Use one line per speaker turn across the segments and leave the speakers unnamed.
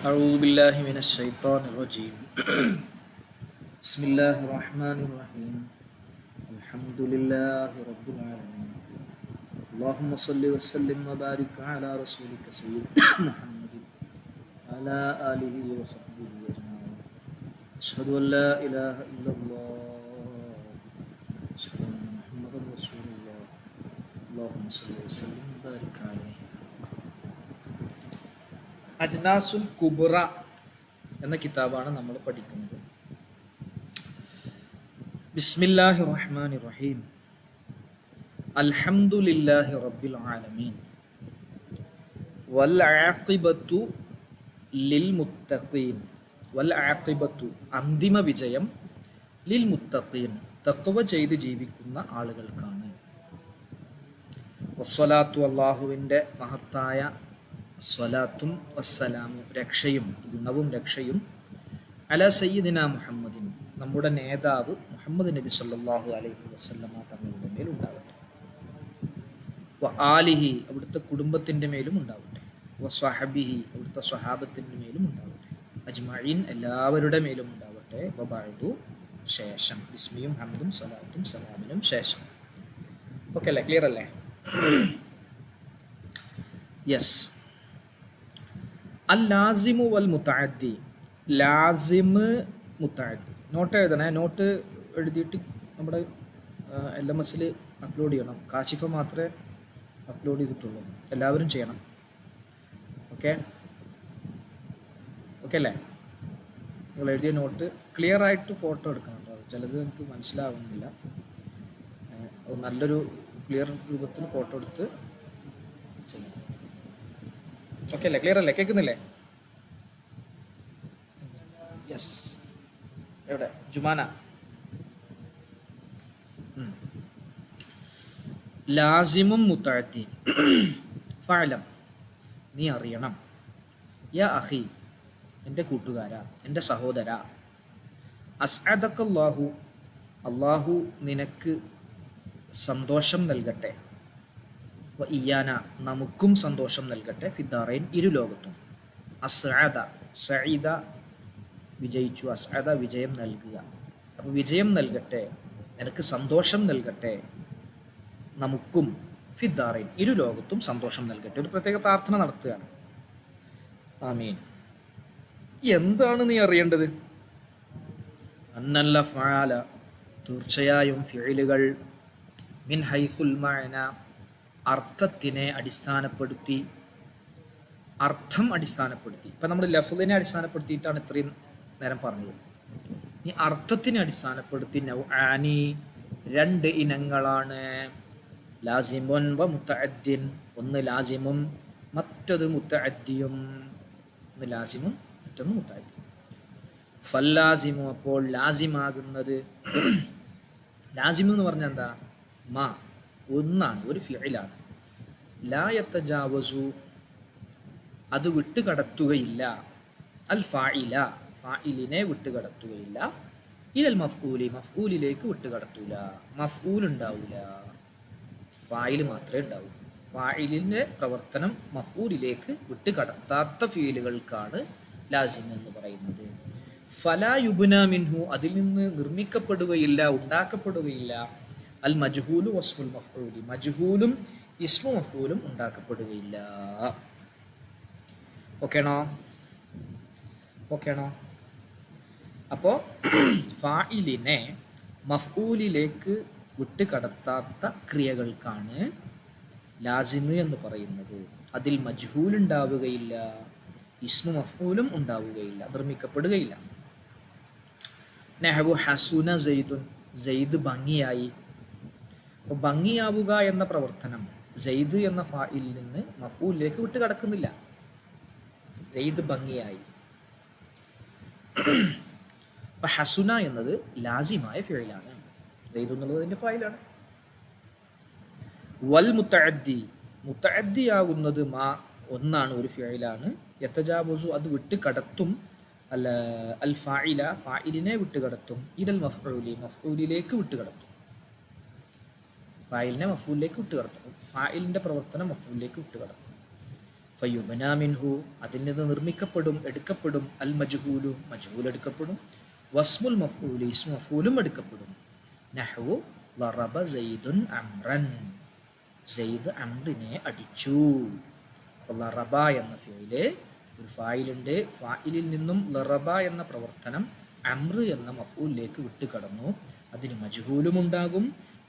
أعوذ بالله من الشيطان الرجيم بسم الله الرحمن الرحيم الحمد لله رب العالمين اللهم صل وسلم وبارك على رسولك سيدنا محمد وعلى آله وصحبه أجمعين أشهد أن لا إله إلا الله أشهد أن محمدا رسول الله اللهم صل وسلم وبارك عليه. അജ്നാസുൽ കുബ്ര എന്ന കിതാബാണ് നമ്മൾ പഠിക്കുന്നത്. ബിസ്മില്ലാഹിർ റഹ്മാനിർ റഹീം അൽഹംദുലില്ലാഹി റബ്ബിൽ ആലമീൻ വൽ ആഖിബത്തു ലിൽ മുത്തഖീൻ വൽ ആഖിബത്തു അന്തിമ വിജയം ലിൽ മുത്തഖീൻ തഖ്വ ചെയ്ത് ജീവിക്കുന്ന ആളുകൾക്കാണ്. വസ്സലാത്തു അല്ലാഹുവിൻ്റെ മഹത്തായ സ്വലാത്തും വസ്സലാമും രക്ഷയും ഗുണവും രക്ഷയും അല സയ്യിദിന മുഹമ്മദിൻ നമ്മുടെ നേതാവ് മുഹമ്മദ് നബി സല്ലല്ലാഹു അലൈഹി വസല്ലമ തങ്ങളുടെ മേൽ ഉണ്ടാവട്ടെ. വ ആലിഹി അവിടുത്തെ കുടുംബത്തിൻ്റെ മേലും ഉണ്ടാവട്ടെ. വ സ്വഹബിഹി അവിടുത്തെ സ്വഹാബത്തിൻ്റെ മേലും ഉണ്ടാവട്ടെ. അജ്മഈൻ എല്ലാവരുടെ മേലും ഉണ്ടാവട്ടെ. വ ബഅദു ശേഷം ബിസ്മിയും ഹംദും സ്വലാത്തും സലാമിനും ശേഷം. ഓക്കെ അല്ലേ? ക്ലിയർ അല്ലേ? യെസ്. അൽ ലാസിമു വൽ മുത്തഅദ്ദി. ലാസിമ് മുത്തഅദ്ദി നോട്ട് എഴുതണേ. നോട്ട് എഴുതിയിട്ട് നമ്മുടെ LMS അപ്ലോഡ് ചെയ്യണം. കാശിഫ മാത്രമേ അപ്ലോഡ് ചെയ്തിട്ടുള്ളൂ. എല്ലാവരും ചെയ്യണം. ഓക്കെ ഓക്കെ അല്ലേ? നിങ്ങൾ എഴുതിയ നോട്ട് ക്ലിയർ ആയിട്ട് ഫോട്ടോ എടുക്കണം കേട്ടോ. ചിലത് എനിക്ക് മനസ്സിലാവുന്നില്ല. നല്ലൊരു ക്ലിയർ രൂപത്തിൽ ഫോട്ടോ എടുത്ത് ചെയ്യണം. ഓക്കെ അല്ലേ? ക്ലിയർ അല്ലേ? കേൾക്കുന്നില്ലേ? യെസ്. എവിടെ ജുമാന? ലാസിമും മുത്തഅദ്ദി. ഫഅലം നീ അറിയണം. യാ അഖി എൻ്റെ കൂട്ടുകാരാ, എൻ്റെ സഹോദരാ. അസ്അദക്കല്ലാഹു അല്ലാഹു നിനക്ക് സന്തോഷം നൽകട്ടെ. വ ഇയ്യാന നമുക്കും സന്തോഷം നൽകട്ടെ. ഫിദ്ദാറൈൻ ഇരു ലോകത്തും. അസ്അദ സഈദ വിജയിച്ചു. അസ്അദ വിജയം നൽകുക. അപ്പോൾ വിജയം നൽകട്ടെ, നിനക്ക് സന്തോഷം നൽകട്ടെ, നമുക്കും ഫിദ്ദാറൈൻ ഇരു ലോകത്തും സന്തോഷം നൽകട്ടെ. ഒരു പ്രത്യേക പ്രാർത്ഥന നടത്തുകയാണ്. ആമീൻ. എന്താണ് നീ അറിയേണ്ടത്? അന്നല്ല ഫഅല തീർച്ചയായും ഫിഇലുകൾ മിൻ ഹൈസുൽ മഅന അർത്ഥത്തിനെ അടിസ്ഥാനപ്പെടുത്തി, അർത്ഥം അടിസ്ഥാനപ്പെടുത്തി. ഇപ്പം നമ്മൾ ലഫ്ളിനെ അടിസ്ഥാനപ്പെടുത്തിയിട്ടാണ് ഇത്രയും നേരം പറഞ്ഞത്. ഈ അർത്ഥത്തിനെ അടിസ്ഥാനപ്പെടുത്തി നൗആനി രണ്ട് ഇനങ്ങളാണ്. ലാസിമുൻ വ മുത്തഅദ്ദിൻ. ഒന്ന് ലാസിമും മറ്റത് മുത്തഅദ്ദിയും. ഒന്ന് ലാസിമും മറ്റൊന്ന് മുത്തഅദ്ദി. ഫല്ലാസിമു അപ്പോൾ ലാസിമാകുന്നത്, ലാസിമു എന്ന് പറഞ്ഞാൽ എന്താ? മാ ഒന്നാണ്, ഒരു ഫിഇലാണ്. ലാ യതജാവസു അത് വിട്ടുകടത്തുകയില്ല. അൽ ഫാഇല ഫാഇലിനെ വിട്ടുകടത്തുകയില്ല. ഇലൽ മഫ്ഊലി മഫ്ഊലിലേക്ക് വിട്ടുകടത്തൂല. മഫ്ഊൽ ഉണ്ടാവില്ല, ഫാഇൽ മാത്രമേ ഉണ്ടാവൂ. ഫാഇലിൻ്റെ പ്രവർത്തനം മഫ്ഊലിലേക്ക് വിട്ടുകടത്താത്ത ഫീലുകൾക്കാണ് ലാസിം എന്ന് പറയുന്നത്. ഫലാ യുബ്ന മിൻഹു അതിൽ നിന്ന് നിർമ്മിക്കപ്പെടുകയില്ല, ഉണ്ടാക്കപ്പെടുകയില്ല. അൽ മജ്ഹൂലു വസ്മുൽ മഫ്ഊലി മജ്ഹൂലും ഇസ്മു മഫ്ഊലും ഉണ്ടാക്കപ്പെടുകയില്ല. ഓക്കേണോ? ഓക്കേണോ? അപ്പോൾ ഫാഇലിനെ മഫ്ഊലിലേക്ക് വിട്ടുകടത്താത്ത ക്രിയകൾക്കാണ് ലാസിമ് എന്ന് പറയുന്നത്. അതിൽ മജ്ഹൂൽ ഉണ്ടാവുകയില്ല, ഇസ്മു മഫ്ഊലും ഉണ്ടാവുകയില്ല, നിർമ്മിക്കപ്പെടുകയില്ല. നഹ്വു ഹസുന സൈദുൻ സൈദ് ഭംഗിയായി. അപ്പോൾ ഭംഗിയാവുക എന്ന പ്രവർത്തനം സൈദ് എന്ന ഫാഇലിൽ നിന്ന് മഫ്ഊലിലേക്ക് വിട്ട് കടക്കുന്നില്ല. സൈദ് ഭംഗിയായി. അപ്പം ഹസുന എന്നത് ലാസിമായ ഫിഇലാണ്. സൈദ് എന്നുള്ളത് അതിൻ്റെ ഫായിലാണ്. വൽ മുത്തഅദ്ദി മുത്തഅദ്ദിയാകുന്നത് മാ ഒന്നാണ്, ഒരു ഫിഇലാണ്. യതജാവസു അത് വിട്ട് കടത്തും. അൽ ഫാഇല ഫാഇലിനെ വിട്ട് കടത്തും. ഇലൽ മഫ്ഊലി മഫ്ഊലിലേക്ക് വിട്ട് കടത്തും. ഫായിലിനെ മഫ്ഊലിലേക്ക് വിട്ടുകടത്തും. ഫായിലിൻ്റെ പ്രവർത്തനം മഫ്ഊലിലേക്ക് വിട്ടുകടത്തും. ഫയുബ്നാ മിൻഹു അതിൽ നിന്ന് നിർമ്മിക്കപ്പെടും എടുക്കപ്പെടും അൽ മജ്ഹൂലു മജ്ഹൂൽ എടുക്കപ്പെടും വസ്മുൽ മഫ്ഊലി ഇസ്മു മഫ്ഊലും എടുക്കപ്പെടും. നഹ്വു ളറബ സൈദുൻ അംറൻ സെയ്ദ് അംറിനെ അടിച്ചു. അപ്പോൾ ലറബ എന്ന ഫിഇല് ഒരു ഫായിലുണ്ട്, ഫായിലിൽ നിന്നും ലറബ എന്ന പ്രവർത്തനം അംർ എന്ന മഫ്ഊലിലേക്ക് വിട്ടുകടന്നു. അതിന് മജ്ഹൂലും ഉണ്ടാകും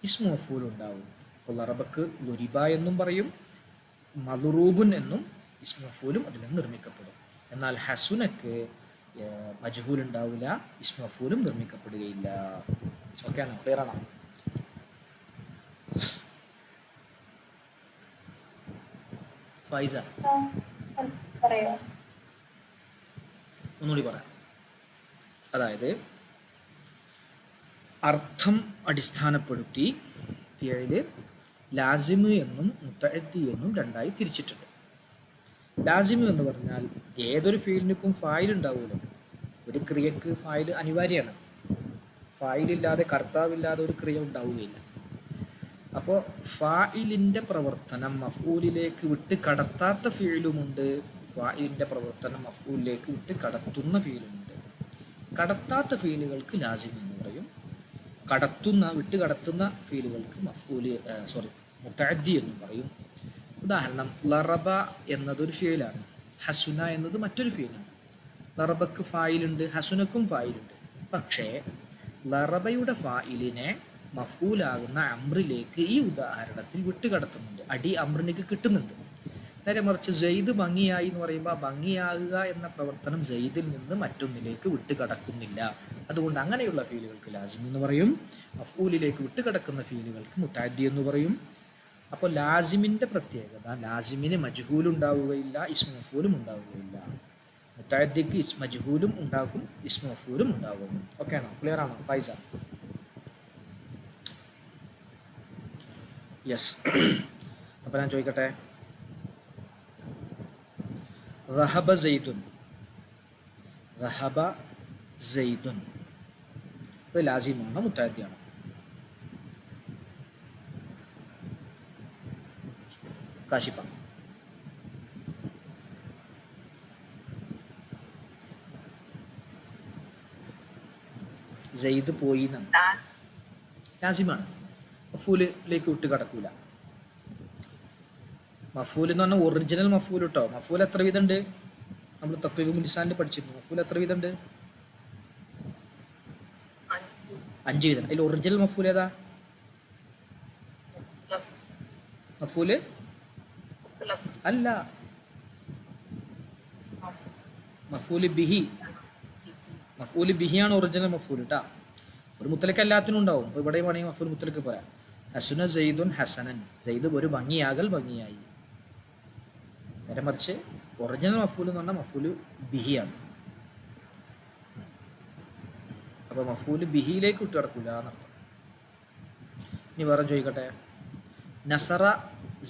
ഇസ്മു മഫ്ഊലും ഉണ്ടാകും. അപ്പോൾ ലറബക്ക് ലുരിബ എന്നും പറയും, മദ്റൂബുൻ എന്നും ഇസ്മു മഫ്ഊലും അതിൽ നിന്ന് നിർമ്മിക്കപ്പെടും. എന്നാൽ ഹസുനക്ക് മജ്ഹൂൽ ഉണ്ടാവില്ല, ഇസ്മു മഫ്ഊലും നിർമ്മിക്കപ്പെടുകയില്ല. ഓക്കെ ആണോ? ക്ലിയർ ആണോ? ഫൈസ ഒന്നുകൂടി പറയാം. അതായത് അർത്ഥം അടിസ്ഥാനപ്പെടുത്തി ഫിഇല് ലാസിമ് എന്നും മുത്തഅദ്ദി എന്നും രണ്ടായി തിരിച്ചിട്ടുണ്ട്. ലാസിമ് എന്ന് പറഞ്ഞാൽ ഏതൊരു ഫീലിനും ഫായിൽ ഉണ്ടാവുമല്ലോ. ഒരു ക്രിയക്ക് ഫായിൽ അനിവാര്യമാണ്. ഫായിലില്ലാതെ കർത്താവില്ലാതെ ഒരു ക്രിയ ഉണ്ടാവുകയില്ല. അപ്പോൾ ഫായിലിൻ്റെ പ്രവർത്തനം മഫ്ഊലിലേക്ക് വിട്ട് കടത്താത്ത ഫീലുമുണ്ട്, ഫായിലിൻ്റെ പ്രവർത്തനം മഫ്ഊലിലേക്ക് വിട്ട് കടത്തുന്ന ഫീലുമുണ്ട്. കടത്താത്ത ഫീലുകൾക്ക് ലാസിം എന്ന് പറയും, വിട്ട് കടത്തുന്ന ഫീലുകൾക്ക് മുത്തഅദ്ദി എന്നും പറയും. ഉദാഹരണം, ലറബ എന്നതൊരു ഫീലാണ്, ഹസുന എന്നത് മറ്റൊരു ഫീലാണ്. ലറബക്ക് ഫായിലുണ്ട്, ഹസുനക്കും ഫായിലുണ്ട്. പക്ഷേ ലറബയുടെ ഫായിലിനെ മഫ്ഊലാകുന്ന അംറിലേക്ക് ഈ ഉദാഹരണത്തിൽ വിട്ടുകടത്തുന്നുണ്ട്, അടി അംറിലേക്ക് കിട്ടുന്നുണ്ട്. നേരെ മറിച്ച് സെയ്ദ് ഭംഗിയായി എന്ന് പറയുമ്പോൾ ഭംഗിയാകുക എന്ന പ്രവർത്തനം സെയ്ദിൽ നിന്ന് മറ്റൊന്നിലേക്ക് വിട്ടുകടക്കുന്നില്ല. അതുകൊണ്ട് അങ്ങനെയുള്ള ഫീലുകൾക്ക് ലാസിം എന്ന് പറയും, മഫ്ഊലിലേക്ക് വിട്ടുകടക്കുന്ന ഫീലുകൾക്ക് മുത്തഅദ്ദി എന്ന് പറയും. അപ്പോൾ ലാസിമിൻ്റെ പ്രത്യേകത, ലാസിമിന് മജ്ഹൂൽ ഉണ്ടാവുകയില്ല, ഇസ്മു മഫ്ഊലും ഉണ്ടാവുകയില്ല. മുത്തഅദ്ദിക്ക് മജ്ഹൂലും ഉണ്ടാകും, ഇസ്മു മഫ്ഊലും ഉണ്ടാകും. ഓക്കെ ആണോ? ക്ലിയർ ആണോ ഫൈസ? യെസ്. അപ്പോൾ ഞാൻ ചോദിക്കട്ടെ, റഹബ സെയ്ദുൻ, റഹബ സെയ്ദുൻ അത് ലാസിമാണ് മുത്തഅദ്ദിയാണ്? കാശിഫ സെയ്ദ് പോയി ലാസിമാണ്, മഫ്ഊലിലേക്ക് വിട്ട് കടക്കൂല. മഫ്ഊൽ എന്ന് പറഞ്ഞാൽ ഒറിജിനൽ മഫ്ഊൽ കേട്ടോ. മഫ്ഊൽ എത്ര വിധമുണ്ട്? നമ്മൾ തഖ്വീമുൽ ലിസാനിൽ പഠിച്ചിരുന്നു. മഫ്ഊൽ എത്ര വിധമുണ്ട്? 5 വിധം. അതിൽ ഒറിജിനൽ മഫ്ഊൽ ഏതാ? മഫ്ഊല് അല്ല, മഫ്ഊല് ബിഹി. മഫ്ഊല് ബിഹിയാണ് ഒറിജിനൽ മഫ്ഊൽ കേട്ടാ. ഒരു മുത്തലക്ക് എല്ലാത്തിനും ഉണ്ടാവും. ഇപ്പോൾ ഇവിടെ വേണമെങ്കിൽ മഫ്ഊൽ മുത്തലക്ക് പറയാം. ഹസുന സെയ്ദുൻ ഹസനൻ, സെയ്ദ് ഒരു ഭംഗിയാകൽ ഭംഗിയായി. നേരെ മറിച്ച് ഒറിജിനൽ മഫ്ഊൽ എന്ന് പറഞ്ഞാൽ മഫ്ഊല് ബിഹിയാണ്. അപ്പോൾ മഫ്ഊല് ബിഹിയിലേക്ക് വിട്ടു കിടക്കില്ല എന്നർത്ഥം. ഇനി വേറെ ചോദിക്കട്ടെ, നസറ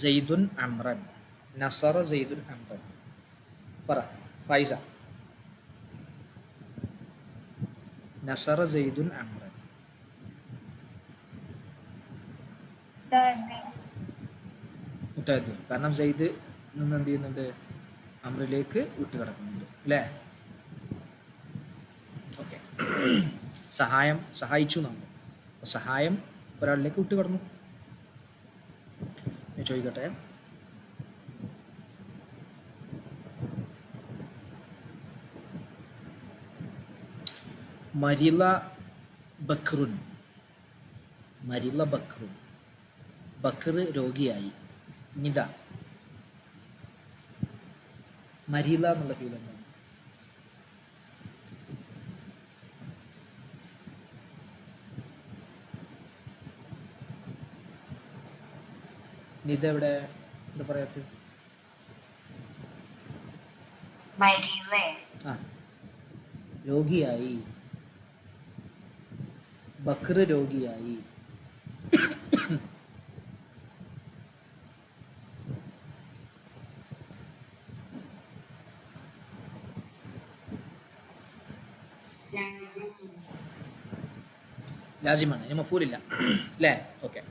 സെയ്ദുൻ അംറൻ, നസറ സെയ്ദുൻ അംറൻ പറ ഫൈസ. നസറ സെയ്ദുൻ അംറൻ മുത്തഅദ്ദി, കാരണം സെയ്ദ് നിന്ന് എന്ത് ചെയ്യുന്നുണ്ട്? അംറിലേക്ക് വിട്ട് കിടക്കുന്നുണ്ട് അല്ലേ? ഓക്കെ. സഹായിച്ചു നമ്മൾ, സഹായം ഒരാളിലേക്ക് വിട്ട് കിടന്നു. ഞാൻ ചോദിക്കട്ടെ, മരില ബക്റുൻ, മരില ബക്റുൻ, ബക്കർ രോഗിയായി. നിദ മരില എന്നുള്ള ഫീൽ എന്താണ്? നിദ എവിടെ? എന്താ പറയാത്ത? ആ, രോഗിയായി, ബക്കർ രോഗിയായി. ലാസിമാണ്, ഇനി മഫ്ഊലില്ല അല്ലേ? ഓക്കെ,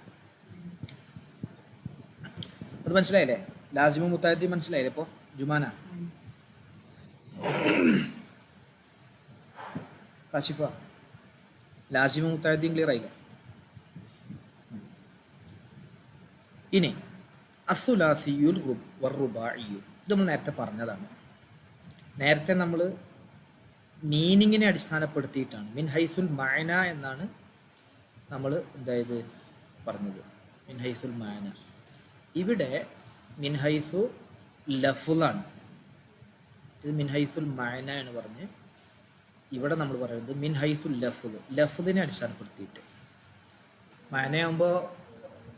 അത് മനസ്സിലായില്ലേ? ലാസിമും മുത്തഅദ്ദിയും മനസ്സിലായില്ലേ? ഇപ്പോൾ ജുമാന, കാശിഫ, ലാസിമ മുത്താദ്ദീൻ ക്ലിയർ ആയില്ല. ഇനി അസ്സുലാസിയുൽ വറുബാഇയു, ഇത് നമ്മൾ നേരത്തെ പറഞ്ഞതാണ്. നേരത്തെ നമ്മൾ മീനിങ്ങിനെ അടിസ്ഥാനപ്പെടുത്തിയിട്ടാണ് മിൻ ഹൈസുൽ മഅന എന്നാണ് നമ്മൾ എന്തായത് പറഞ്ഞത്. മിൻ ഹൈസുൽ മഅന. ഇവിടെ മിൻ ഹൈസു ലഫ്ളാണ്. ഇത് മിൻ ഹൈസുൽ മഅന എന്ന് പറഞ്ഞ് ഇവിടെ നമ്മൾ പറയുന്നത് മിൻ ഹൈസുൽ ലഫ്ളിനെ അടിസ്ഥാനപ്പെടുത്തിയിട്ട്. മഅനയാകുമ്പോൾ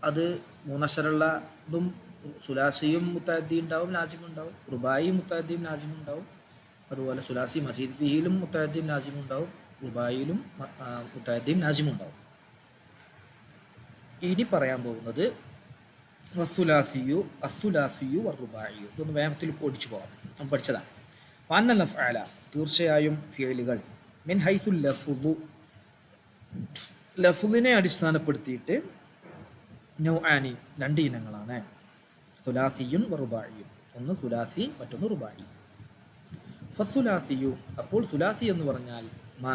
അത് മൂന്നക്ഷരമുള്ള ഇതും സുലാസിയും മുത്താദ്ദി ഉണ്ടാവും, ലാസിമും ഉണ്ടാവും. റുബായിയും മുത്താദ്ദിയും ലാസിമും ഉണ്ടാവും. അതുപോലെ സുലാസി മസീദ് ഫിഹിയിലും മുത്താദ്ദിയും ലാസിമും ഉണ്ടാവും. റുബായിലും മുത്താദ്ദിയും ലാസിമും ഉണ്ടാവും. ഇനി പറയാൻ പോകുന്നത് അസ്സുലാസിയു വറുബാഇയു. ഇതൊന്ന് വേഗത്തിൽ ഓടിച്ചു പോകാം, നമ്മൾ പഠിച്ചതാണ്. വഅന്നൽ അഫ്അല, തീർച്ചയായും ഫിഅലുകൾ, മിൻ ഹൈസുൽ ലഫ്ളിനെ അടിസ്ഥാനപ്പെടുത്തിയിട്ട് നൗആനി, രണ്ട് ഇനങ്ങളാണ്. സുലാസിയും റുബാഇയും. ഒന്ന് സുലാസി, മറ്റൊന്ന് റുബാഇ. ഫസുലാസിയു, അപ്പോൾ സുലാസി എന്ന് പറഞ്ഞാൽ മാ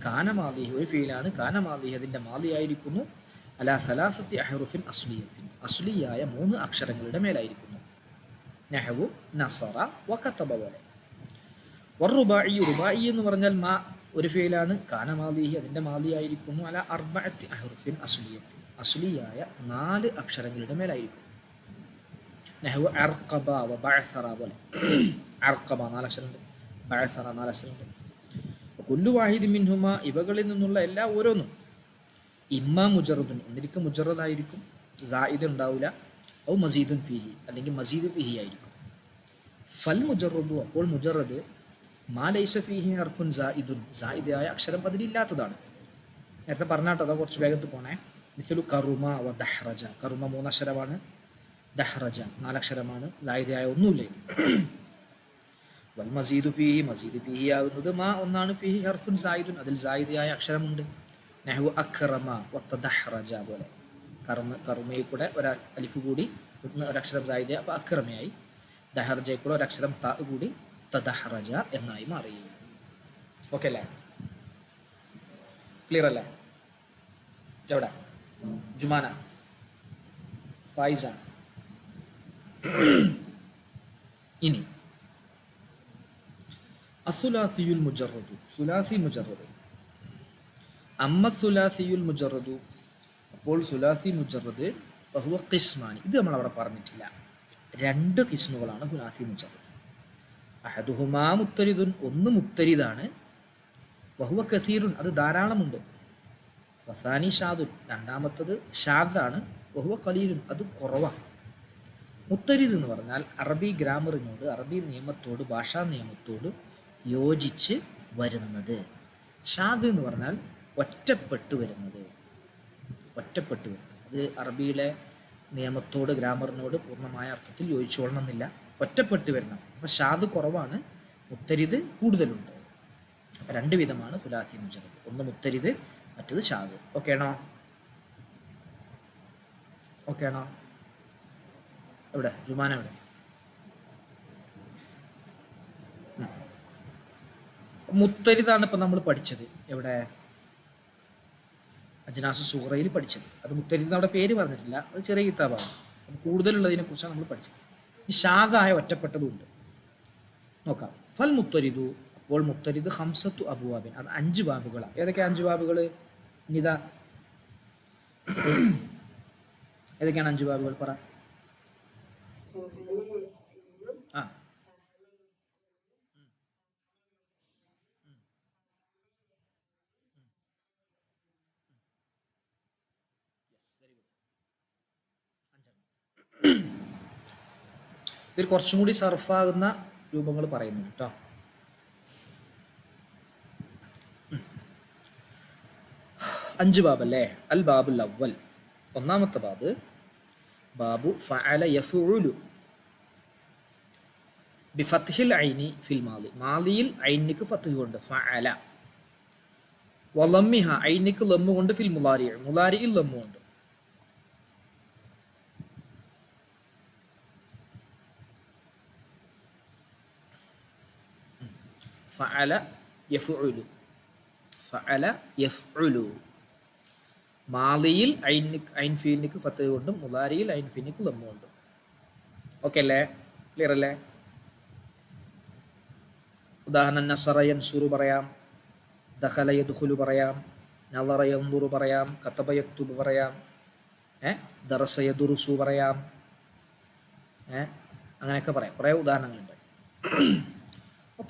കാന മാദിഹി, ഒരു ഫീലാണ്. കാന മാദിഹി, അതിൻ്റെ മാദിയായിരിക്കുന്നു. അലാ സലാസത്തി അഹ്റുഫിൻ അസ്ലിയത്തിൻ, അസ്ലിയായ 3 അക്ഷരങ്ങളുടെ മേലായിരിക്കുന്നു. നഹ്വു നസറ വകതബ പോലെ. വറുബാഇ, റുബാഇ എന്ന് പറഞ്ഞാൽ മാ ഒരു ഫീലാണ്. കാന മാദിഹി, അതിൻ്റെ മാദിയായിരിക്കുന്നു. അലാ അർബഅത്തി അഹ്റുഫിൻ അസ്ലിയത്തിൻ, അസ്ലിയായ 4 അക്ഷരങ്ങളുടെ മേലായിരിക്കും. നഹ്വു അർഖബ വ ബഅസറ പോലെ. അർഖബ 4 അക്ഷരമുണ്ട്, ബഅസറ 4 അക്ഷരമുണ്ട്. കുല്ലു വാഹിദി മിൻഹുമ, ഇവകളിൽ നിന്നുള്ള എല്ലാ ഓരോന്നും ഇമ്മാ മുജറദുൻ, ഒന്നിരിക്കും മുജറദായിരിക്കും, സായിദ് ഉണ്ടാവില്ല. ഔ മസീദുൻ ഫീഹി, അല്ലെങ്കിൽ മസീദ് ഫീഹി ആയിരിക്കും. ഫൽ മുജറദു, അപ്പോൾ മുജറദ് മാ ലൈസ ഫീഹി ഹർഫുൻ സായിദുൻ, സായിദായ അക്ഷരം അതിലില്ലാത്തതാണ്. നേരത്തെ പറഞ്ഞാട്ടോ, അതാ കുറച്ച് വേഗത്തിൽ പോണേ. മിസ്ലു കറുമ വ ദഹ്റജ, കറുമ 3 അക്ഷരമാണ്, ദഹ്റജ 4 അക്ഷരമാണ്, സായിദായ ഒന്നുമില്ല. വൽ മസീദു ഫീഹി, മസീദ് ഫീഹി ആകുന്നത് മാ ഒന്നാണ്, ഫീഹി ഹർഫുൻ സായിദുൻ, അതിൽ സായിദായ അക്ഷരമുണ്ട്. നഹ്വു അക്റമ വ തദഹ്റജ പോലെ. കറുമയിൽ കൂടെ അലിഫ് കൂടി ഒരക്ഷരം സായിദ, അപ്പോൾ അക്റമയായി. ദഹ്റജയിൽ കൂടെ ഒരക്ഷരം ത കൂടി തദഹ്റജ എന്നായി മാറി. ഓക്കെ അല്ലേ? ക്ലിയർ അല്ലേ? എവിടെ ജുമാന, ഫായിസ? ഇനി അസ്സുലാസിയുൽ മുജറദു, സുലാസി മുജറദ്. അമ്മ സുലാസിയുൽ മുജറദു, അപ്പോൾ സുലാസി മുജറദ് വഹുവ ഖിസ്മാനി, ഇത് നമ്മൾ അവിടെ പറഞ്ഞിട്ടില്ല. 2 ഖിസ്മുകളാണ് സുലാസി മുജറദ്. അഹദുഹുമാ മുത്തരിദുൻ, ഒന്ന് മുത്തരിദാണ്. വഹുവ കസീറുൻ, അത് ധാരാളമുണ്ട്. വസാനി ഷാദുൻ, രണ്ടാമത്തത് ഷാദാണ്. വഹുവ ഖലീലുൻ, അത് കുറവാണ്. മുത്തരിദ് എന്ന് പറഞ്ഞാൽ അറബി ഗ്രാമറിനോട്, അറബി നിയമത്തോട്, ഭാഷാ നിയമത്തോട് യോജിച്ച് വരുന്നത്. ഷാദ് എന്ന് പറഞ്ഞാൽ ഒറ്റപ്പെട്ട് വരുന്നത്, ഒറ്റപ്പെട്ട് വരുന്നത്. അത് അറബിയിലെ നിയമത്തോട്, ഗ്രാമറിനോട് പൂർണ്ണമായ അർത്ഥത്തിൽ യോജിച്ചോളണമെന്നില്ല, ഒറ്റപ്പെട്ട് വരുന്നത്. അപ്പം ഷാദ് കുറവാണ്, മുത്തരിദ് കൂടുതലുണ്ട്. 2 വിധമാണ് സുലാസി മുജറദ്, ഒന്ന് മുത്തരിദ്, മറ്റത് ഷാദ്. ഓക്കെ ആണോ? ഓക്കെ ആണോ? എവിടെ ജുമാന, എവിടെ? മുത്തരിദാണ് ഇപ്പം നമ്മൾ പഠിച്ചത്. എവിടെ? അജ്നാസ് സൂറയിൽ പഠിച്ചത്. അത് മുത്തരിദ് അവിടെ പേര് പറഞ്ഞിട്ടില്ല, അത് ചെറിയ കിതാബാണ്. അത് കൂടുതലുള്ളതിനെ കുറിച്ചാണ് നമ്മൾ പഠിച്ചത്. ഈ ഷാദായ ഒറ്റപ്പെട്ടതുണ്ട്. നോക്കാം. ഫൽ മുത്തരിദു, അപ്പോൾ മുത്തരിദ് ഹംസത്തു അബുവാബിൻ, അത് 5 ബാബുകളാണ്. ഏതൊക്കെയാണ് 5 ബാബുകൾ? ഇനിതാ ഏതൊക്കെയാണ് 5 ബാബുകൾ? പറ. ആ ഇതിൽ കുറച്ചും കൂടി സർഫാകുന്ന രൂപങ്ങൾ പറയുന്നു കേട്ടോ. അഞ്ച് ബാബല്ലേ? അൽ ബാബുൽ അവ്വൽ, ഒന്നാമത്തെ ബാബ് ബാബു ഫഅല യഫ്ഉലു ബിഫത്ഹിൽ ഐനി ഫിൽ മാദി, മാദിയിൽ ഐനിക്ക് ഫത്ഹ് കൊണ്ട് ഫഅല, വലമ്മിഹ ഐനിക്ക് ലമ്മ് കൊണ്ട് ഫിൽ മുലാരി, മുലാരിയിൽ ലമ്മ് കൊണ്ട്. ഫഅല യഫ്ഉലു, ഫഅല യഫ്ഉലു. മാളിയിൽ ഐൻ ഫീലിനിക്ക് ഫത്ത് കൊണ്ടും മുലാരിയിൽ ഐൻ ഫീലിനിക്ക് ലമ്മ കൊണ്ടും. ഓക്കെ അല്ലേ? ക്ലിയർ അല്ലേ? ഉദാഹരണം നസറ യൻസുറു പറയാം, ദഖല യദ്ഖുലു പറയാം, നളറ യൻദുറു പറയാം, കതബ യക്തുബു പറയാം, ദറസ യദുറുസു പറയാം, അങ്ങനെയൊക്കെ പറയാം. കുറേ ഉദാഹരണങ്ങളുണ്ട്.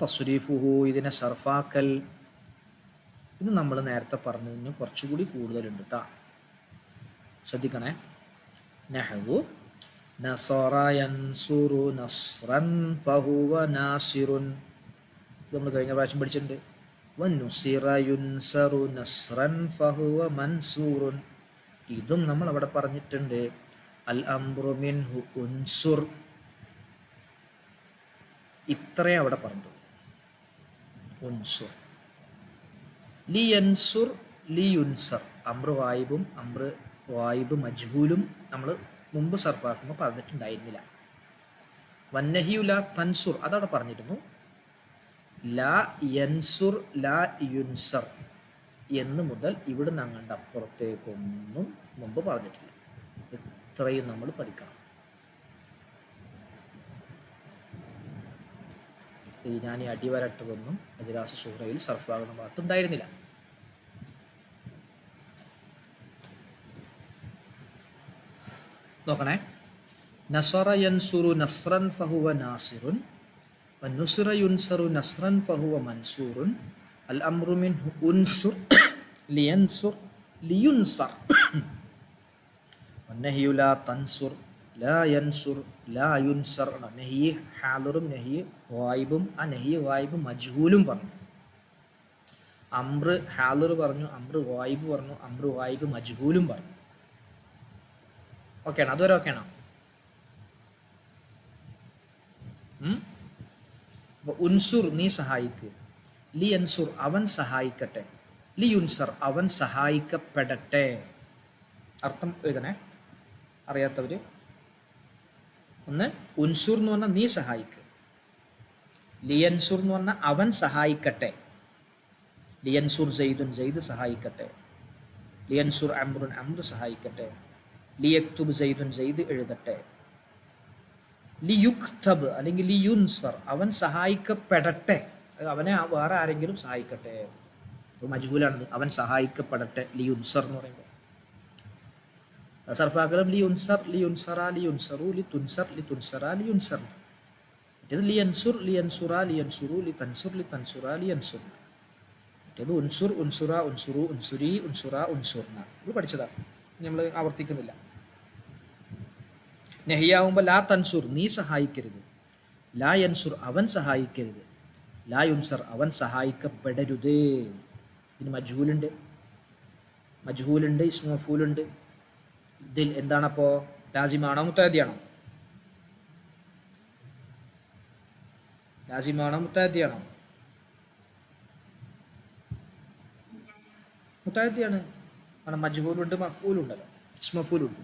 തസ്രീഫുഹു, ഇതിനെ സർഫാക്കൽ, ഇത് നമ്മൾ നേരത്തെ പറഞ്ഞതിന് കുറച്ചുകൂടി കൂടുതലുണ്ട് കേട്ടോ, ശ്രദ്ധിക്കണേ. നഹ്വു നസറ യൻസുറു നസ്റൻ ഫഹുവ നാസിറുൻ, ഇത് നമ്മൾ കഴിഞ്ഞ പ്രാവശ്യം പഠിച്ചിട്ടുണ്ട്. വനുസിറ യുൻസറു നസ്റൻ ഫഹുവ മൻസൂറുൻ, ഇതും നമ്മൾ അവിടെ പറഞ്ഞിട്ടുണ്ട്. അൽ അംറു മിൻഹു ഉൻസുർ, ഇത്രയും അവിടെ പറഞ്ഞു. ഉൻസുർ, ലി യൻസുർ ലി യുൻസർ, അംറ് വായിബും അംറ് വായിബ് മജ്ഹൂലും നമ്മൾ മുമ്പ് സർഫാക്കുമ്പോൾ പറഞ്ഞിട്ടുണ്ടായിരുന്നില്ല. വന്നഹിയു ലാ തൻസുർ, അതവിടെ പറഞ്ഞിരുന്നു. ലാ യൻസുർ ലാ യുൻസർ എന്ന് മുതൽ ഇവിടുന്ന് അങ്ങോട്ട് അപ്പുറത്തേക്കൊന്നും മുമ്പ് പറഞ്ഞിട്ടില്ല. ഇത്രയും നമ്മൾ പഠിക്കണം. ഞാൻ ഈ അടിവരട്ടതൊന്നും അജ്റാസ് സൂറയിൽ സർഫാകുന്ന ഭാഗത്തുണ്ടായിരുന്നില്ല. നോക്കണേ. നസറ യൻസുറു നസ്റൻ ഫഹുവ നാസിറുൻ, വനുസിറ യുൻസറു നസ്റൻ ഫഹുവ മൻസൂറുൻ, അൽ അംറു മിൻഹു ഉൻസുർ ലിയൻസുർ ലിയുൻസർ, വന്നഹിയു ലാ തൻസുർ ലാ യൻസുർ ലാ യുൻസർ. നഹി ഹാലറും നഹി വായിബും, ആ നഹി വായിബ് മജ്ഹൂലും പറഞ്ഞു. അംറ് ഹാലർ പറഞ്ഞു, അംറ് വായിബ് പറഞ്ഞു, അംറ് വായിബ് മജ്ഹൂലും പറഞ്ഞു. ഓക്കെയാണോ? അതുവരെ ഓക്കെയാണോ? ഉൻസുർ, നീ സഹായിക്ക്. ലി അൻസുർ, അവൻ സഹായിക്കട്ടെ. ലി യുൻസർ, അവൻ സഹായിക്കപ്പെടട്ടെ. അർത്ഥം എഴുതണേ, അറിയാത്തവര്. ഒന്ന്, ഉൻസുർ എന്ന് പറഞ്ഞാൽ നീ സഹായിക്ക്. ലിയൻസുർ എന്ന് പറഞ്ഞാൽ അവൻ സഹായിക്കട്ടെ. ലിയൻസുർ സെയ്ദുൻ, സെയ്ദ് സഹായിക്കട്ടെ. ലിയൻസുർ അംറുൻ, അംർ സഹായിക്കട്ടെ. ലിയക്തുബ് സെയ്ദുൻ, സെയ്ദ് എഴുതട്ടെ. ലിയുക്തബ് അല്ലെങ്കിൽ ലിയുൻസർ, അവൻ സഹായിക്കപ്പെടട്ടെ. അവനെ വേറെ ആരെങ്കിലും സഹായിക്കട്ടെ. മജ്ഹൂലാണത്. അവൻ സഹായിക്കപ്പെടട്ടെ. ലിയുൻസർ എന്ന് പറയുമ്പോൾ സർഫാക്കലും ലിയുൻസർ ലിയുൻസറ ലിയുൻസറു ലിതുൻസർ ലിതുൻസറ ലിയുൻസർ. മറ്റേത് ലിയൻസുർ ലിയൻസുറ ലിയൻസുറു ലിതൻസുർ ലിതൻസുറ ലിയൻസുർ. മറ്റേത് ഉൻസുർ ഉൻസുറ ഉൻസുറു ഉൻസുരി ഉൻസുറ ഉൻസുർന. ഇത് പഠിച്ചതാണ്, നമ്മൾ ആവർത്തിക്കുന്നില്ല. നെഹിയാവുമ്പോൾ ലാ തൻസുർ, നീ സഹായിക്കരുത്. ലാ യൻസുർ, അവൻ സഹായിക്കരുത്. ലാ യുൻസർ, അവൻ സഹായിക്കപ്പെടരുത്. ഇതിന് മജ്ഹൂലുണ്ട്, മജ്ഹൂലുണ്ട്, ഇസ്മു മഫൂലുണ്ട്. ഇതിൽ എന്താണപ്പോൾ? ലാസിമാണോ മുത്തഅദ്ദിയാണോ? ലാസിമാണോ മുത്തഅദ്ദിയാണോ? മുത്തഅദ്ദിയാണ്. കാരണം മജ്ഹൂലുണ്ട്, മഫൂലുണ്ടല്ലോ, ഇസ്മു മഫൂലുണ്ട്.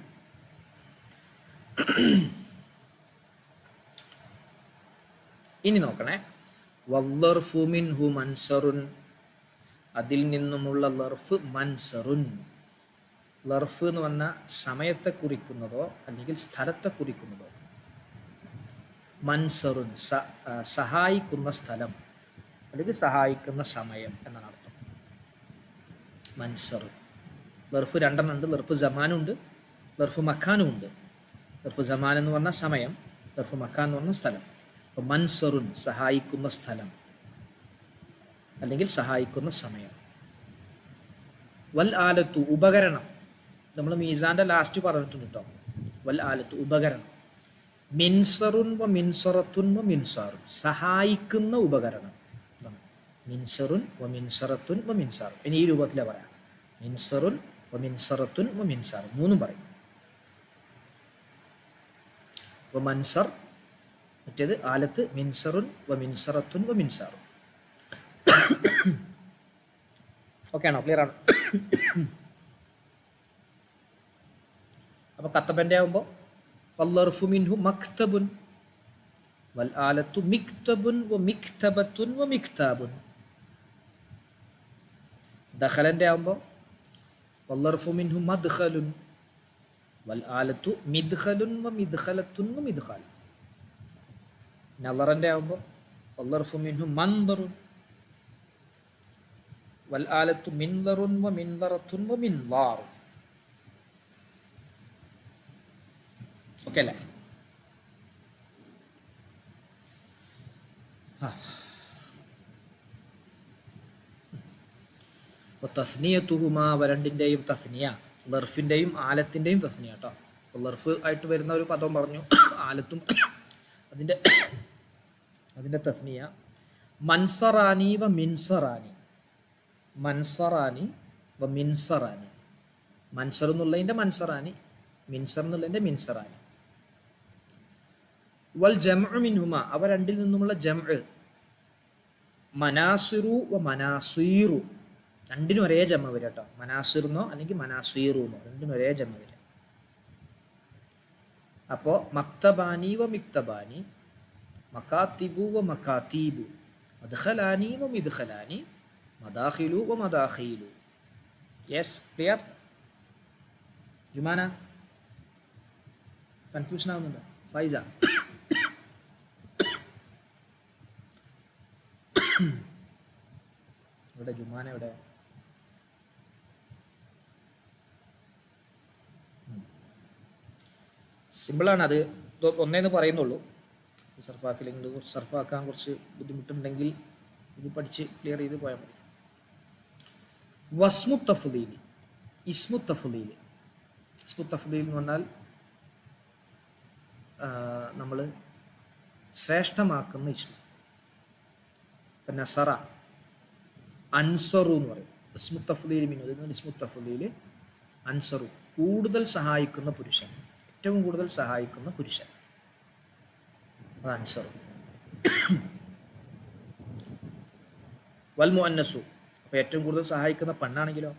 ഇനി നോക്കണേ. വല്ലർഫു മിൻഹു മൻസറുൻ, അതിൽ നിന്നുമുള്ള ലർഫ് മൻസറുൻ. ലർഫ് എന്ന് പറഞ്ഞാൽ സമയത്തെ കുറിക്കുന്നതോ അല്ലെങ്കിൽ സ്ഥലത്തെ കുറിക്കുന്നതോ. മൻസറുൻ, സഹായിക്കുന്ന സ്ഥലം അല്ലെങ്കിൽ സഹായിക്കുന്ന സമയം എന്നാണ് അർത്ഥം. മൻസർ. ലർഫ് രണ്ടെണ്ണം ഉണ്ട്. ലർഫ് ജമാനുണ്ട്, ലർഫ് മക്കാനും ഉണ്ട്. ലർഫ് ജമാൻ എന്ന് പറഞ്ഞാൽ സമയം, ലർഫ് മക്കാൻ എന്ന് പറഞ്ഞാൽ സ്ഥലം. അപ്പോൾ മൻസറുൻ, സഹായിക്കുന്ന സ്ഥലം അല്ലെങ്കിൽ സഹായിക്കുന്ന സമയം. വൽ ആലത്തു, ഉപകരണം. നമ്മൾ മീസാന്റെ ലാസ്റ്റ് പറഞ്ഞിട്ടുണ്ട് കേട്ടോ. വൽ ആലത്തു, ഉപകരണം. മിൻസറുൻ വ മിൻസറത്തുൻ വ മിൻസാറുൻ, സഹായിക്കുന്ന ഉപകരണം. മിൻസറുൻ വ മിൻസറത്തുൻ വ മിൻസാർ. ഇനി ഈ രൂപത്തിലെ പറയാം. മിൻസറുൻ വ മിൻസറത്തുൻ വ മിൻസാർ, മൂന്നും പറയും. വ മൻസർ, മറ്റേത് ആലത്ത്. മിൻസറുൻ വ മിൻസറത്തുൻ വ മിൻസാറുൻ. ഓക്കെ ആണോ? ക്ലിയർ ആണ്? അപ്പോൾ കത്തബൻ്റെ ആകുമ്പോൾ വല്ലർഫു മിൻഹു മക്തബുൻ വൽ ആലത്തു മിക്തബുൻ വ മിക്തബത്തുൻ വ മിക്താബുൻ. ദഖലൻ്റെ ആകുമ്പോൾ വല്ലർഫു മിൻഹു മദ്ഖലുൻ വൽ ആലത്തു മിദ്ഖലുൻ വ മിദ്ഖലത്തുൻ വ മിദ്ഖാൽ. നളറൻ്റെ ആകുമ്പോൾ വല്ലർഫു മിൻഹു മൻദറുൻ വൽ ആലത്തു മിൻദറുൻ വ മിൻദറത്തുൻ വ മിൻദാർ. ഓക്കെ അല്ലേ? തസ്നിയത്തുഹുമാ, രണ്ടിൻ്റെയും തസ്നിയ, ലർഫിൻ്റെയും ആലത്തിൻ്റെയും തസ്നിയ കേട്ടോ. ലർഫ് ആയിട്ട് വരുന്ന ഒരു പദം പറഞ്ഞു, ആലത്തും അതിൻ്റെ തസ്നിയ. മൻസറാനി വ മിൻസറാനി. മൻസറാനി വ മിൻസറാനി. മൻസർ എന്നുള്ളതിൻ്റെ മൻസറാനി, മിൻസർ എന്നുള്ളതിൻ്റെ മിൻസറാനി. വൽ ജംഉ മിൻഹുമ, അവ രണ്ടിൽ നിന്നുമുള്ള ജംഉ. മനാസിറു വ മനാസീറു, രണ്ടിനും ഒരേ ജമ വരിക കേട്ടോ. മനാസിർന്നോ അല്ലെങ്കിൽ മനാസീറു എന്നോ, രണ്ടിനും ഒരേ ജമ വരിക. അപ്പോൾ മക്തബാനി വ മിക്തബാനി, മക്കാത്തിബു വ മക്കാത്തീബു, മദ്ഖലാനി വ മിദ്ഖലാനി, മദാഖിലു വ മദാഖീലു. Yes, clear? ജുമാന കൺഫ്യൂഷൻ ആവുന്നുണ്ടോ? ഫൈസ ഇവിടെ, ജുമാന എവിടെ? സിമ്പിളാണ് അത്, ഒന്നേന്ന് പറയുന്നുള്ളൂ. സർഫാക്കില്ലെങ്കിൽ കുറച്ച് സർഫാക്കാൻ കുറച്ച് ബുദ്ധിമുട്ടുണ്ടെങ്കിൽ ഇത് പഠിച്ച് ക്ലിയർ ചെയ്ത് പോയാൽ മതി. വസ്മു തഫ്ദീൽ, ഇസ്മു തഫ്ദീൽ. ഇസ്മു തഫ്ദീൽ എന്ന് പറഞ്ഞാൽ നമ്മൾ ശ്രേഷ്ഠമാക്കുന്ന ഇസ്മ. നസറ, അൻസറു എന്ന് പറയും. ഇസ്മു തഫ്ദീൽ മിനു, ഇസ്മു തഫ്ദീൽ അൻസറു, കൂടുതൽ സഹായിക്കുന്ന പുരുഷൻ, ഏറ്റവും കൂടുതൽ സഹായിക്കുന്ന പുരുഷൻ, അത് അൻസറു. വൽ മുഅന്നസു, അപ്പോൾ ഏറ്റവും കൂടുതൽ സഹായിക്കുന്ന പെണ്ണാണെങ്കിലോ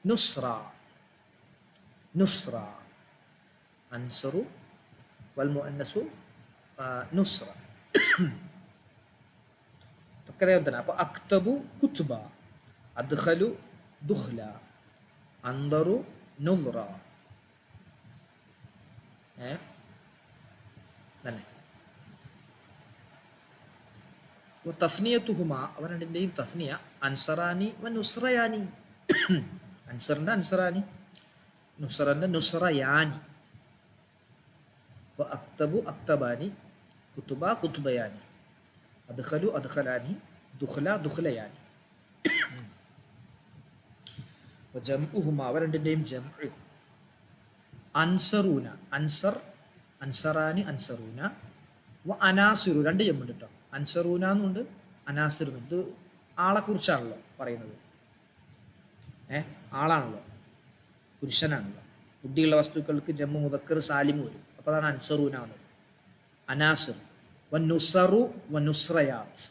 നുസ്ര. നുസ്ര അൻസറു വൽ മുഅന്നസു നുസ്ര. ഒക്കെ തന്നെ. അപ്പോൾ അക്തബു കുത്ബ, അദ്ഖലു ദുഖ്ല, അൻദറു നുദ്റ. തന്നെ. തസ്നിയത്തുഹുമ, അവ രണ്ടിൻ്റെയും തസ്നിയ. അൻസറാനി വ നുസ്രയാനി. അൻസറിൻ്റെ അൻസറാനി, നുസ്രൻ്റെ നുസ്രയാനി. അക്തബു അക്തബാനി, കുത്തുബ കുത്തുബയാനി, അദ്ഖലു അദ്ഖലാനി, ദുഖ്ല ദുഖ്ലയാനി. ജംഉഹുമ, അവ രണ്ടിൻ്റെയും ജംഉ. അൻസറൂന, അൻസർ, അൻസറാനി അൻസറൂന. വ അനാസിറു, രണ്ട് ജമ്മുണ്ട് കേട്ടോ. അൻസറൂന എന്നുണ്ട്, അനാസിർ. ഇത് ആളെക്കുറിച്ചാണല്ലോ പറയുന്നത്, ആളാണല്ലോ, പുരുഷനാണല്ലോ. ബുദ്ധിയുള്ള വസ്തുക്കൾക്ക് ജമ്മു മുദക്കർ സാലിം വരും. അപ്പോൾ അതാണ് അൻസറൂന എന്നത്. അനാസിർ. വ നുസറു വ നുസ്രയാത്ത്,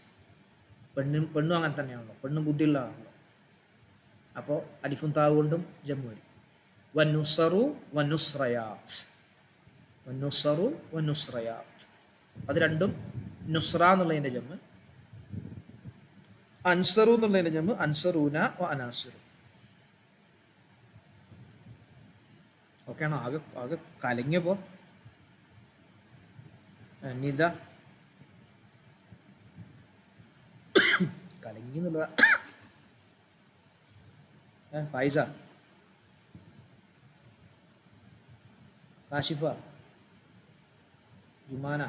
പെണ്ണും അങ്ങനെ തന്നെയാണല്ലോ, പെണ്ണും ബുദ്ധിയുള്ളതാണല്ലോ. അപ്പോൾ അലിഫും താവ് കൊണ്ടും ജമ്മു വരും. വ നുസറു വ നുസ്രയാത്ത്, വ നുസറു വ നുസ്രയാത്ത്. അത് രണ്ടും നുസ്ര എന്നുള്ളതിൻ്റെ ജമ്മ്, അൻസറു എന്നുള്ളതിൻ്റെ ജമ്മ് അൻസറൂന വ അനാസിറു. ഓക്കെ ആണോ? ആകെ കലങ്ങിയപ്പോ നിത കലങ്ങി എന്നുള്ളതാ. ഫൈസ, കാശിഫ, ജുമാന,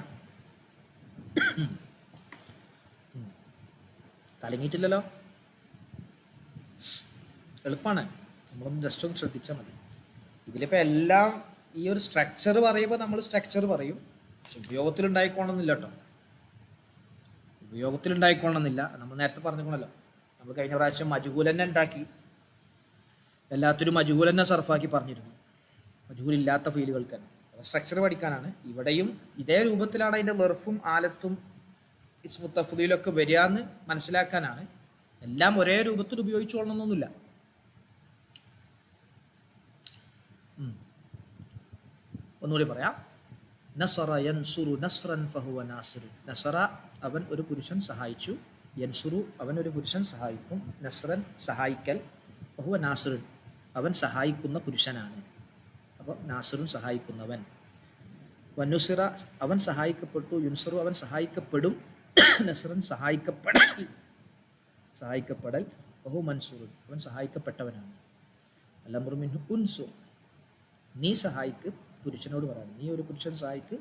കലങ്ങിയിട്ടില്ലല്ലോ. എളുപ്പമാണ്, നമ്മളൊന്ന് ജസ്റ്റ് ഒന്ന് ശ്രദ്ധിച്ചാൽ മതി. ഇതിലിപ്പോൾ എല്ലാം ഈ ഒരു സ്ട്രക്ചർ പറയുമ്പോൾ നമ്മൾ സ്ട്രക്ചർ പറയും, പക്ഷെ ഉപയോഗത്തിലുണ്ടായിക്കോണമെന്നില്ല കേട്ടോ. ഉപയോഗത്തിലുണ്ടായിക്കോണമെന്നില്ല. നമ്മൾ നേരത്തെ പറഞ്ഞിരിക്കണല്ലോ, നമ്മൾ കഴിഞ്ഞ പ്രാവശ്യം മജ്ഹൂലന്നെ ഉണ്ടാക്കി, എല്ലാത്തിനും മജ്ഹൂലന്നെ സർഫാക്കി പറഞ്ഞിരുന്നു, മജ്ഹൂലില്ലാത്ത ഫീലുകൾക്ക് തന്നെ. സ്ട്രക്ചർ പഠിക്കാനാണ്. ഇവിടെയും ഇതേ രൂപത്തിലാണ് അതിൻ്റെ ലർഫും ആലത്തും ഇസ്മു തഫ്ദീലൊക്കെ വരികയെന്ന് മനസ്സിലാക്കാനാണ്. എല്ലാം ഒരേ രൂപത്തിൽ ഉപയോഗിച്ചോളണമെന്നൊന്നുമില്ല. ഒന്നുകൂടി പറയാം. നസറ യൻസുറു നസ്റൻ ഫഹുവ നാസിറുൻ. നസറ അവൻ ഒരു പുരുഷൻ സഹായിച്ചു, യൻസുറു അവൻ ഒരു പുരുഷൻ സഹായിക്കും, നസ്റൻ സഹായിക്കൽ, ഫഹുവ നാസിറുൻ അവൻ സഹായിക്കുന്ന പുരുഷനാണ്. അപ്പോൾ നാസിറുൻ സഹായിക്കുന്നവൻ. വനുസിറ അവൻ സഹായിക്കപ്പെട്ടു, യുൻസറു അവൻ സഹായിക്കപ്പെടും, നസ്റൻ സഹായിക്കപ്പെടൽ, ഫഹു മൻസൂറുൻ അവൻ സഹായിക്കപ്പെട്ടവനാണ്. അല്ലംറു മിൻഹു ഉൻസുർ നീ സഹായിക്ക്, പുരുഷനോട് പറയണം നീ ഒരു പുരുഷൻ സഹായിക്ക്,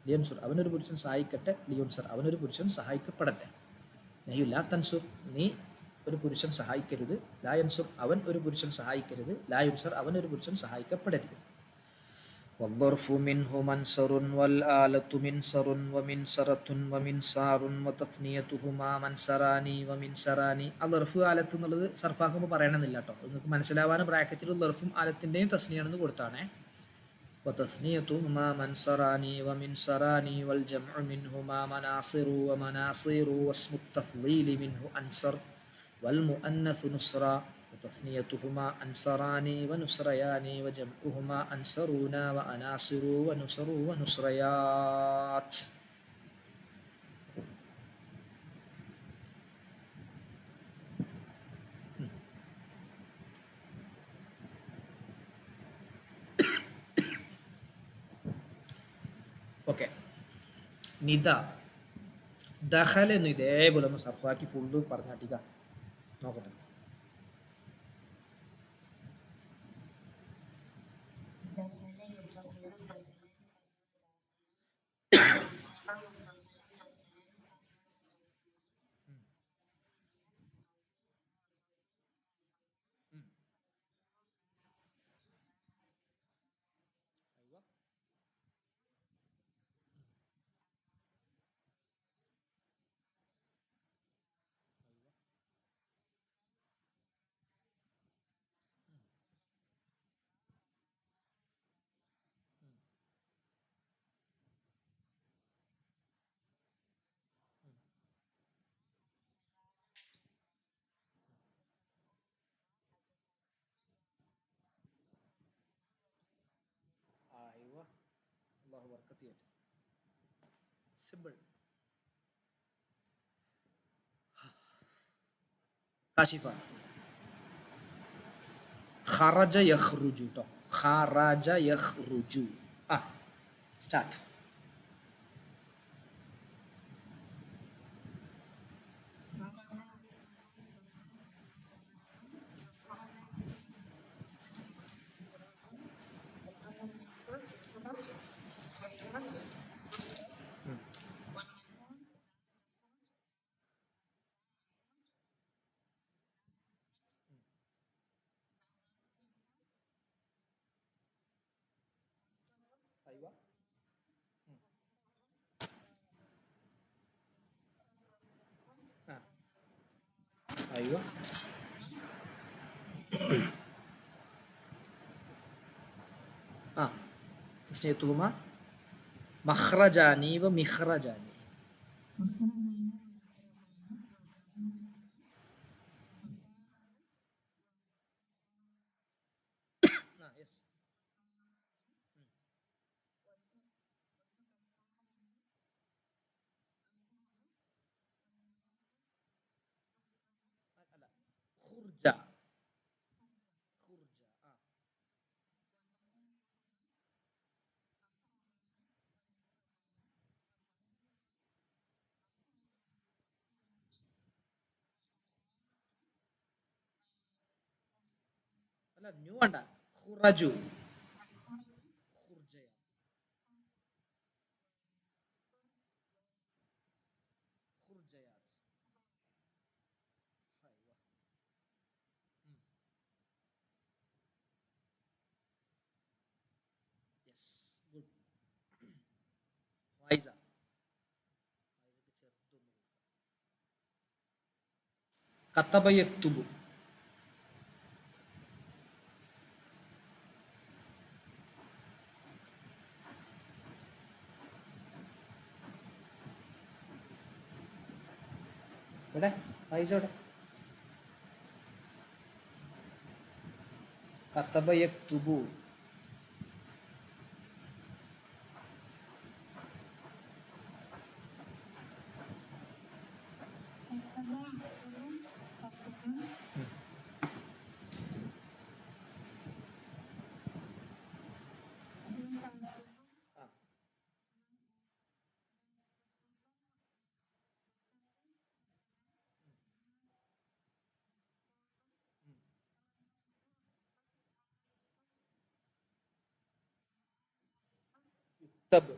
ലിയൻസുർ അവനൊരു പുരുഷൻ സഹായിക്കട്ടെ, ലിയുൻസർ അവനൊരു പുരുഷൻ സഹായിക്കപ്പെടട്ടെ. നഹ്യു ലാ തൻസുർ നീ ഒരു പുരുഷൻ സഹായിക്കരുത്, ലാ യൻസുർ അവൻ ഒരു പുരുഷൻ സഹായിക്കരുത്, ലാ യുൻസർ അവനൊരു പുരുഷൻ സഹായിക്കപ്പെടരുത്. والظرف منه منصر والآلة منصر ومنصرة ومنصار وتثنيتهما منصراني ومنصراني. ആ ലർഫ് ആലത്ത് എന്നുള്ളത് സർഫാക്കുമ്പോൾ പറയണമെന്നില്ല കേട്ടോ, നിങ്ങൾക്ക് മനസ്സിലാവാൻ ബ്രാക്കറ്റിൽ ലർഫും ആലത്തിൻ്റെയും തസ്നിയാണെന്ന് കൊടുത്താണേ. وتثنيتهما منصراني ومنصراني والجمع منهما مناصر ومناصير واسم التفضيل منه أنصر والمؤنث نصرا وتثنيتهما أنصراني ونصرياني وجمعهما أنصرونا وأناصر ونصر ونصريات. ഓക്കെ, നിദ ദഖൽ എന്ന് ഇതേപോലെ ഒന്ന് സർഫാക്കി ഫുള്ള് പറഞ്ഞാട്ടിക്ക നോക്കട്ടെ. അയ്യോ അല്ലാഹു ബർക്കത്ത് ചെയ്യട്ടെ. സിമ്പിൾ. കാശിഫ ഖറജ യഖ്റുജു ട്ടോ, ഖറജ യഖ്റുജു. ആ സ്റ്റാർട്ട്. അയ്യോ ആ അയ്യോ ആ തസ്നിയത്തുഹുമാ മഖ്റജാനി വ മിഖ്റജാനി. ആ യെസ്. അല്ല ഖുർജ ഖുർജ. ആ അല്ല ന്യൂ വേണ്ട, ഖുറജു ഖുർജയ. ഖുർജയാത്ത്. അയ്യോ യെസ് ഗുഡ്. ഫൈസ ഫൈസക്ക് ചെറുതൊന്നും. കത്തബ യക്തുബു. ഇവിടെ ഫൈസ ഇവിടെ കത്തബ യക്തുബു. തബ്.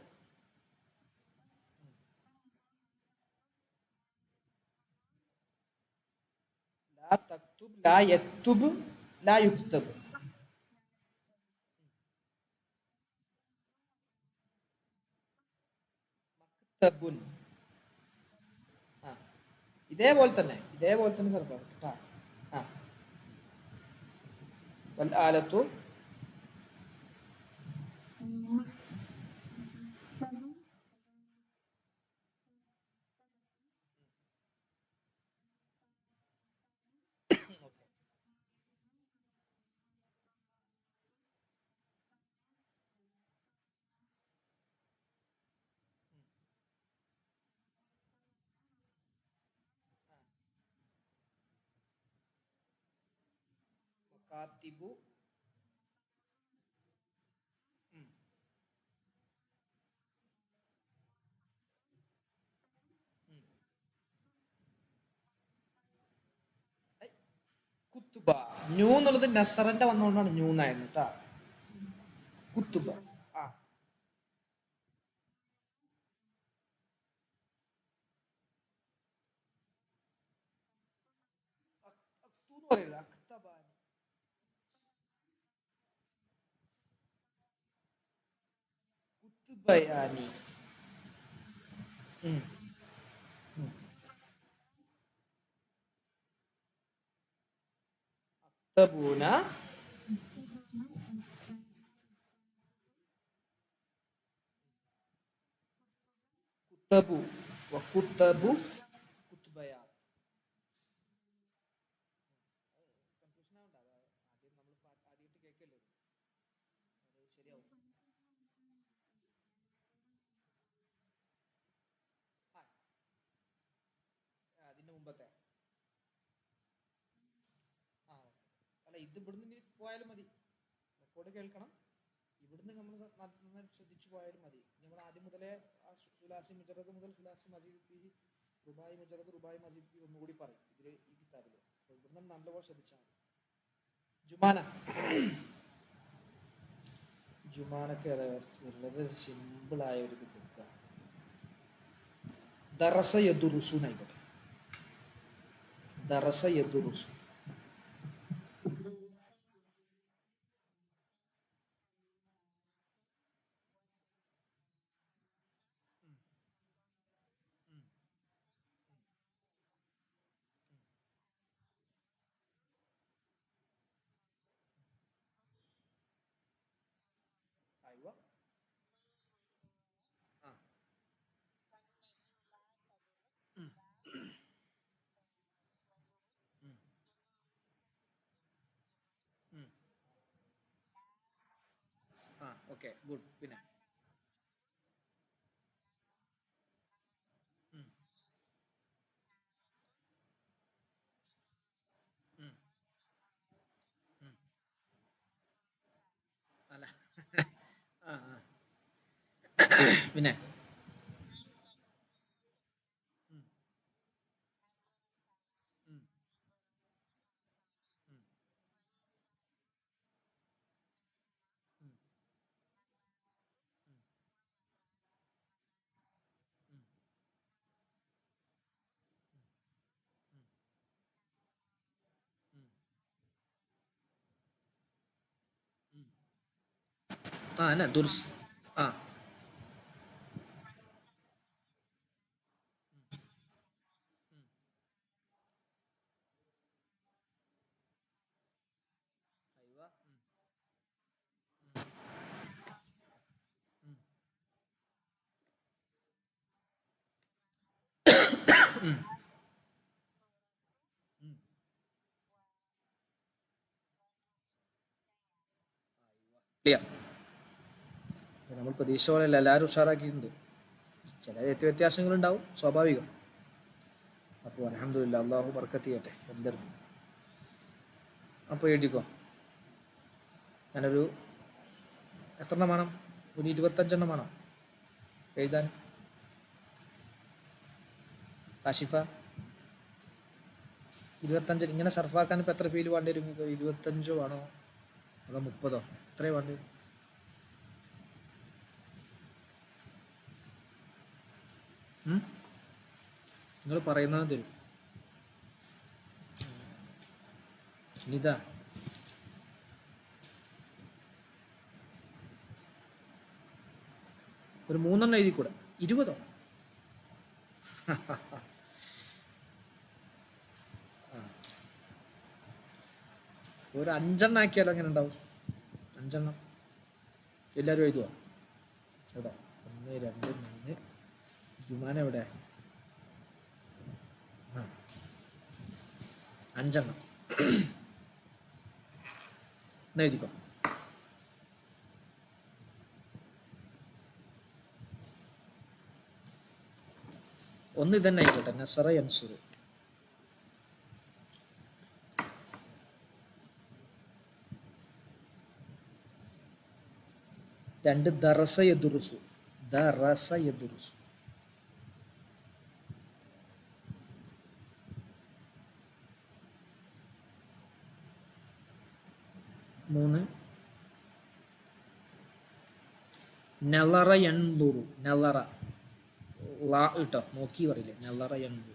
ലാ തക്തുബ്, ലാ യക്തുബ്, ലാ യുക്തബ്. മക്തബുൻ. ആ, ഇതേപോലെ തന്നെ ചെറുപ്പം കേട്ടാ. ആ, വൽ ആലത്തു. ഓക്കെ. മക്കാത്തിബു. ഉം. ഉം. ഐ, കുത്തുബ. ന്യൂ എന്നുള്ളത് നസറിന്റെ വന്നുകൊണ്ടാണ് ന്യൂ എന്നായിരുന്നു കേട്ടാ. കുത്തുബ. ആ, അക്തു എന്ന് പറയരുത്, അക്തബാനി. കുത്തുബയാനി. ഉം. ഉം. അക്തബൂന. കുത്തബു. വക്കുത്തബു. കുത്തുബയാത്ത്. കൺഫ്യൂഷൻ ആവണ്ട, ആദ്യം നമ്മൾ ആദ്യമായിട്ട് കേൾക്കല്ലേ, അത് ശരിയാവും. ആ, അതിന്റെ മുമ്പത്തെ. ആ, ഓക്കെ. അല്ല, ഇത് ഇവിടുന്ന് ഇനി പോയാലും മതി, റെക്കോർഡ് കേൾക്കണം. ഇവിടുന്ന് നമ്മൾ നന്നായി ശ്രദ്ധിച്ചു പോയാലും മതി. നമ്മൾ ആദ്യം മുതലേ ആ സുലാസി മുജറദ് മുതൽ സുലാസി മജീദ് ഫീഹി, റുബായി മുജറദ്, റുബായി മജീദ് ഫീഹി ഒന്നുകൂടി പറയും ഇതിൽ ഈ കിതാബില്. അപ്പോൾ ഇവിടുന്ന് നല്ലപോലെ ശ്രദ്ധിച്ചാൽ മതി. ജുമാന. ജുമാനക്ക് വളരെ സിമ്പിളായ ഒരു ഇത് കൊടുക്കുക. ദറസ യദുറുസു എന്നായിക്കോട്ടെ. ദറസ യദുറുസു. അയ്യോ. ആ. ഉം. ഉം. ഉം. ആ, ഓക്കെ, ഗുഡ്. പിന്നെ ഉം. ഉം. ഉം. അല്ല. ആ, ആ. പിന്നെ ഉം. ഉം. ഉം. ഉം. ഉം. ഉം. ഉം. ഉം. ഉം. ആ, എന്നാ ദുർസ്. ആ. ഉം. അയ്യോ. ഉം. ഉം. ഉം. ഉം. ക്ലിയർ. നമ്മൾ പ്രതീക്ഷ പോലെയല്ല, എല്ലാവരും ഉഷാറാക്കിയിട്ടുണ്ട്. ചില വ്യത്യാസങ്ങളുണ്ടാവും, സ്വാഭാവികം. അപ്പോൾ അൽഹംദുലില്ലാ, അള്ളാഹു ബർക്കത്ത് ചെയ്യട്ടെ എന്തെടുക്കും. അപ്പോൾ എഴുതിക്കോ. ഞാനൊരു എത്രണ്ണം വേണം? ഒരു 25 വേണം എഴുതാൻ. കാശിഫ, 25 ഇങ്ങനെ സർഫാക്കാൻ ഇപ്പോൾ എത്ര പേര് വേണ്ടി വരും? 25 വേണോ അതോ 30? എത്രയാണ് വേണ്ടി വരും? നിങ്ങൾ പറയുന്നത് തരും. ഇതാ ഒരു 3 എഴുതി കൂടെ 20. ഒരു 5 ആക്കിയാലോ എങ്ങനെ ഉണ്ടാവും? 5 എല്ലാവരും എഴുതുക. എവിടെ? 1, 2, 3. ജുമാൻ എവിടെ? 5 എഴുതിക്കോ. ഒന്ന് ഇതന്നെ ആയിക്കോട്ടെ, നസറ യൻസുറു. 2 ദറസ യദുറുസു. ദറസ യദുറുസു. 3 നളറ യൻദുറു. നളറ ലാ ഇട്ടോ, നോക്കി പറയില്ലേ, നളറ യൻദുറു.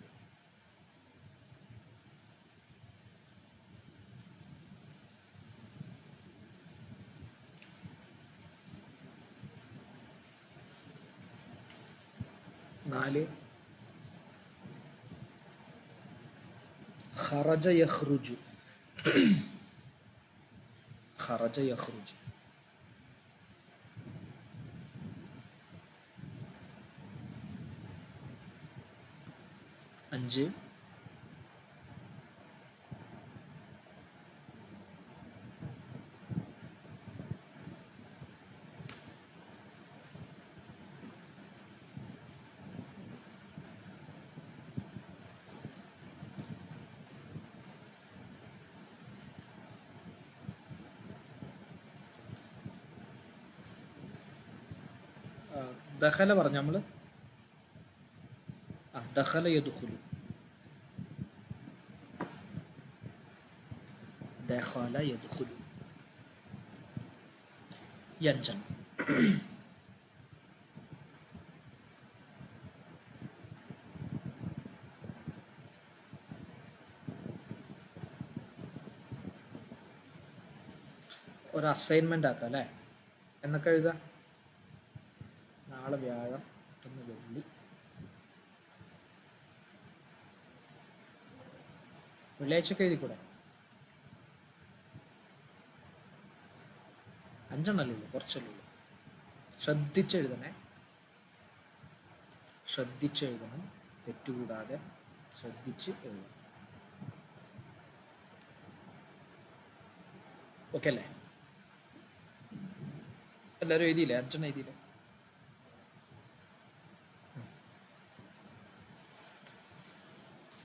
4 ഖറജ യഖ്റുജു. ഖറജ യഖ്റുജു. 5 ദഖല പറഞ്ഞു നമ്മൾ. ദഖല യദ്ഖുലു. ദഖല യദ്ഖുലു. യഞ്ചൻ. ഒരു അസൈൻമെന്റ് ആക്കാം അല്ലേ? എന്നൊക്കെ എഴുതാം. നാളെ വ്യാഴം, മറ്റന്ന് വെള്ളി. വെള്ളിയാഴ്ചക്ക് എഴുതിക്കൂടെ? 5 ഉള്ളൂ, കുറച്ചല്ലേ ഉള്ളൂ. ശ്രദ്ധിച്ചെഴുതണേ, ശ്രദ്ധിച്ചെഴുതണം, തെറ്റുകൂടാതെ ശ്രദ്ധിച്ച് എഴുതണം. ഓക്കെ അല്ലേ? എല്ലാവരും എഴുതിയില്ലേ? 5 എഴുതിയില്ലേ?